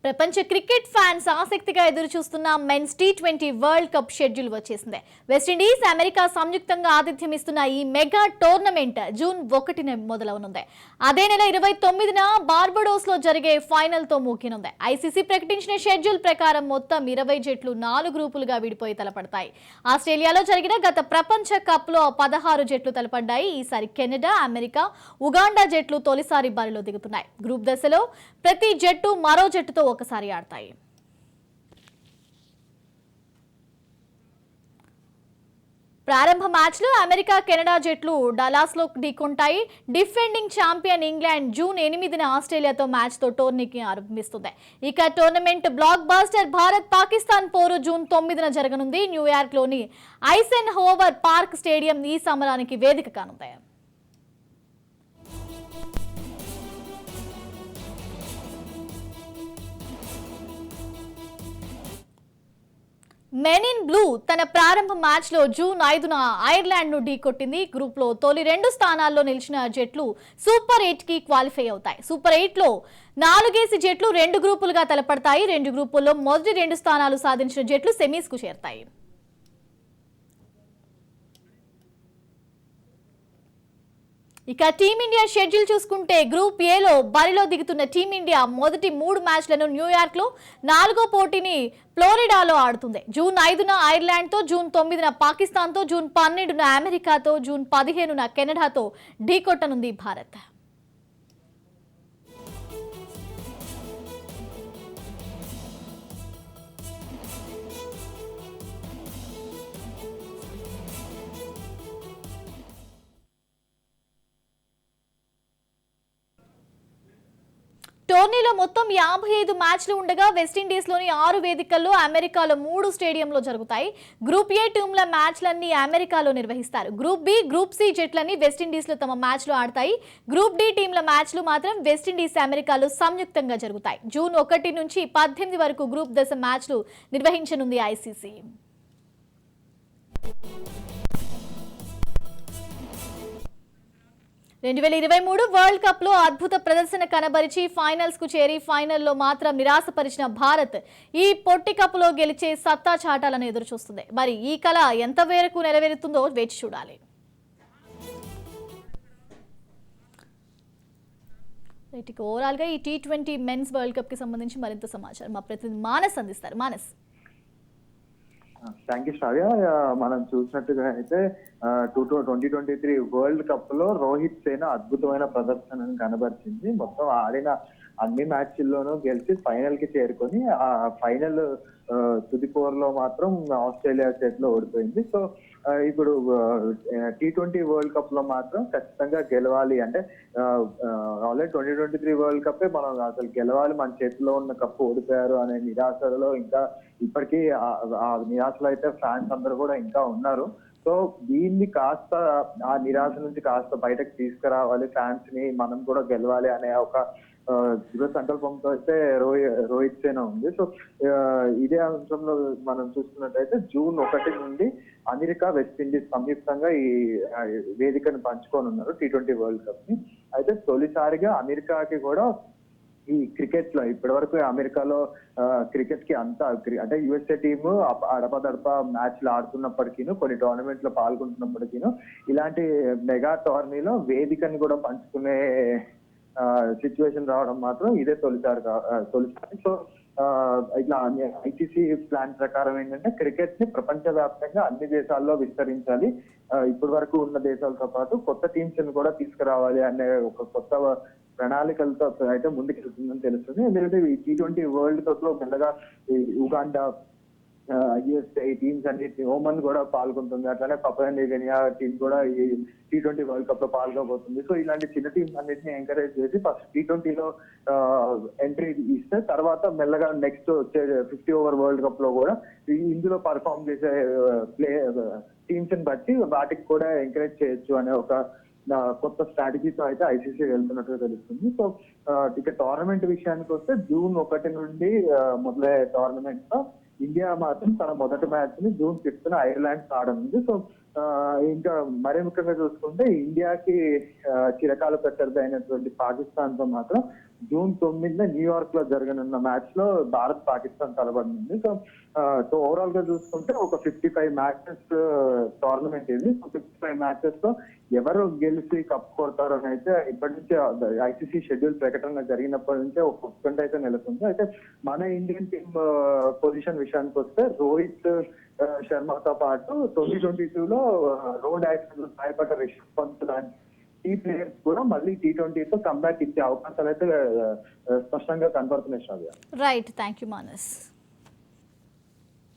ప్రపంచ cricket fans ఆసక్తిగా ఎదురు చూస్తున్న మెన్స్ టీ20 వరల్డ్ కప్ షెడ్యూల్ వచ్చేసింది. వెస్టిండీస్, అమెరికా సంయుక్తంగా ఆతిథ్యం ఇస్తున్న ఈ మెగా టోర్నమెంట్ జూన్ 1న మొదలవనుంది. అదే నెల 29న బార్బడోస్ లో జరిగే ఫైనల్ తో ముగియనుంది. ఐసీసీ ప్రకటించిన షెడ్యూల్ ప్రకారం మొత్తం 20 జట్లు 4 గ్రూపులుగా విడిపోయి తలపడతాయి. ఆస్ట్రేలియాలో జరిగిన గత ప్రపంచ కప్ లో 16 జట్లు తలపడ్డాయి. ఈసారి కెనడా, అమెరికా, ఉగాండా జట్లు తొలిసారి బరిలో దిగుతున్నాయి. గ్రూప్ దశలో ప్రతి జట్టు మరో జట్టుతో ఒకసారి ఆడతాయి. ప్రారంభ మ్యాచ్లో అమెరికా, కెనడా జట్లు డలాస్ లో ఢీకొంటాయి. డిఫెండింగ్ ఛాంపియన్ ఇంగ్లాండ్ జూన్ 8న ఆస్ట్రేలియాతో మ్యాచ్ తో టోర్నీకి ఆరంభిస్తుంది. ఇక tournament blockbuster Bharat, Pakistan పోరు జూన్ 9న జరగనుంది. న్యూయార్క్ లోని ఐసెన్ హోవర్ పార్క్ స్టేడియం ఈ సమరానికి వేదిక కానుంది. మెన్ ఇన్ బ్లూ తన ప్రారంభ మ్యాచ్ లో జూన్ 5న ఐర్లాండ్ ను ఢీకొట్టింది. గ్రూప్ లో తొలి 2 స్థానాల్లో నిలిచిన జట్లు సూపర్ 8 కి క్వాలిఫై అవుతాయి. సూపర్ 8 లో 4 జట్లు 2 గ్రూపులుగా తలపడతాయి. 2 గ్రూపుల్లో మొదటి 2 స్థానాలు సాధించిన జట్లు సెమీస్ కు చేరతాయి. ఇక టీమిండియా షెడ్యూల్ చూసుకుంటే గ్రూప్ ఏలో బరిలో దిగుతున్న టీమిండియా మొదటి 3 మ్యాచ్లను న్యూయార్క్ లో, 4వ పోటీని ఫ్లోరిడాలో ఆడుతుంది. జూన్ 5న ఐర్లాండ్తో, జూన్ 9న పాకిస్తాన్తో, జూన్ 12న అమెరికాతో, జూన్ 15న కెనడాతో ఢీకొట్టనుంది భారత్. టోర్నీలో మొత్తం 55 మ్యాచ్లు ఉండగా వెస్టిండీస్ లోని 6 వేదికల్లో, అమెరికాలో 3 స్టేడియంలో జరుగుతాయి. గ్రూప్ ఏ టీంల మ్యాచ్లన్నీ అమెరికాలో నిర్వహిస్తారు. గ్రూప్ బి, గ్రూప్ సి జట్లన్నీ వెస్టిండీస్ లో తమ మ్యాచ్లు ఆడతాయి. గ్రూప్ డి టీంల మ్యాచ్లు మాత్రం వెస్టిండీస్, అమెరికాలో సంయుక్తంగా జరుగుతాయి. జూన్ 1 నుంచి 18 వరకు గ్రూప్ దశ మ్యాచ్లు నిర్వహించనుంది ఐసీసీ. 2023 వరల్డ్ కప్ లో అద్భుత ప్రదర్శన కనబరిచి ఫైనల్స్ కు చేరి ఫైనల్లో మాత్రం నిరాశపరిచిన భారత్ ఈ పొట్టి కప్పులో గెలిచే సత్తా చాటాలని ఎదురు చూస్తుంది. మరి ఈ కళ ఎంత మేరకు నెరవేరుతుందో వేచి చూడాలి. ఓవరాల్ గా ఈ టీ20 మెన్స్ వరల్డ్ కప్ కి సంబంధించి మరింత సమాచారం మా ప్రతినిధి మానస్ అందిస్తారు. మానస్. థ్యాంక్ యూ శ్రావ్య. మనం చూసినట్టుగా అయితే 2023 వరల్డ్ కప్ లో రోహిత్ సేన అద్భుతమైన ప్రదర్శనను కనబరిచింది. మొత్తం ఆడిన అన్ని మ్యాచ్ల్లోనూ గెలిచి ఫైనల్ కి చేరుకొని ఆ ఫైనల్ తుది పోర్లో మాత్రం ఆస్ట్రేలియా చేతిలో ఓడిపోయింది. సో ఇప్పుడు టీ20 వరల్డ్ కప్ లో మాత్రం ఖచ్చితంగా గెలవాలి. అంటే ఆల్రెడీ 2023 వరల్డ్ కప్ మనం అసలు గెలవాలి, మన చేతిలో ఉన్న కప్పు ఓడిపోయారు అనే నిరాశలో ఇంకా ఇప్పటికీ ఆ నిరాశలో అయితే ఫ్యాన్స్ అందరూ కూడా ఇంకా ఉన్నారు. సో దీన్ని కాస్త ఆ నిరాశ నుంచి కాస్త బయటకు తీసుకురావాలి, ఫ్యాన్స్ ని మనం కూడా గెలవాలి అనే ఒక దృఢ సంకల్పంతో అయితే రోహిత్ సేన ఉంది. సో ఇదే అంశంలో మనం చూసుకున్నట్టయితే జూన్ 1 నుండి అమెరికా, వెస్టిండీస్ సంయుక్తంగా ఈ వేదికను పంచుకోనున్నారు టీ20 వరల్డ్ కప్ ని. అయితే తొలిసారిగా అమెరికాకి కూడా ఈ క్రికెట్ లో ఇప్పటి వరకు అమెరికాలో క్రికెట్ కి అంతా అంటే యుఎస్ఏ టీము అడపదడప మ్యాచ్లు ఆడుతున్నప్పటికీ, కొన్ని టోర్నమెంట్ లో పాల్గొంటున్నప్పటికీ ఇలాంటి మెగా టోర్నీలో వేదికని కూడా పంచుకునే సిచ్యువేషన్ రావడం మాత్రం ఇదే తొలిసారి. సో ఇట్లా ఐసీసీ ప్లాన్ ప్రకారం ఏంటంటే క్రికెట్ ని ప్రపంచ వ్యాప్తంగా అన్ని దేశాల్లో విస్తరించాలి, ఇప్పటి వరకు ఉన్న దేశాలతో పాటు కొత్త టీమ్స్ ని కూడా తీసుకురావాలి అనే ఒక కొత్త ప్రణాళికలతో అయితే ముందుకెళ్తుందని తెలుస్తుంది. ఎందుకంటే ఈ టీ20 వరల్డ్ కప్ లో మెల్లగా ఉగాండా, యుఎస్ఏ టీమ్స్ అన్నిటి, ఓమన్ కూడా పాల్గొంటుంది. అట్లానే పపువా న్యూగినియా టీం కూడా ఈ టీ20 వరల్డ్ కప్ లో పాల్గొబోతుంది. సో ఇలాంటి చిన్న టీమ్స్ అన్నిటిని ఎంకరేజ్ చేసి ఫస్ట్ టీ20లో ఎంట్రీ ఇస్తే తర్వాత మెల్లగా నెక్స్ట్ వచ్చే 50 ఓవర్ వరల్డ్ కప్ లో కూడా ఇందులో పర్ఫామ్ చేసే టీమ్స్ ని బట్టి వాటికి కూడా ఎంకరేజ్ చేయొచ్చు అనే ఒక కొత్త స్ట్రాటజీతో అయితే ఐసీసీ వెళ్తున్నట్టుగా తెలుస్తుంది. సో ఇక టోర్నమెంట్ విషయానికి వస్తే జూన్ 1 నుండి మొదలయ్యే టోర్నమెంట్ లో ఇండియా మాత్రం తన మొదటి మ్యాచ్ ని జూన్ 5న ఐర్లాండ్ ఆడనుంది. సో ఇంకా మరీ ముఖ్యంగా చూసుకుంటే ఇండియాకి చిరకాల ప్రత్యర్థి అయినటువంటి పాకిస్తాన్ తో మాత్రం జూన్ 9న న్యూయార్క్ లో జరగనున్న మ్యాచ్ లో భారత్ పాకిస్తాన్ తలబడింది. సో ఓవరాల్ గా చూసుకుంటే ఒక 55 మ్యాచెస్ టోర్నమెంట్ ఇది. 55 మ్యాచెస్ లో ఎవరు గెలిచి కప్ కొడతారు అని అయితే ఇప్పటి నుంచే ఐసీసీ షెడ్యూల్ ప్రకటన జరిగినప్పటి నుంచే ఒక ఉత్కంఠ అయితే నెలకొంది. అయితే మన ఇండియన్ టీమ్ పొజిషన్ విషయానికి వస్తే రోహిత్ శర్మతో పాటు 2022లో రోడ్ యాక్సిడెంట్ భయపడ్డ రిషబ్ పంత్ లాంటి ఈ ప్లేయర్స్ కూడా మళ్ళీ T20తో కంబ్యాక్ ఇచ్చే అవకాశాలు అయితే స్పష్టంగా కనపడుతున్నాయి Shravya. Right, thank you Manas.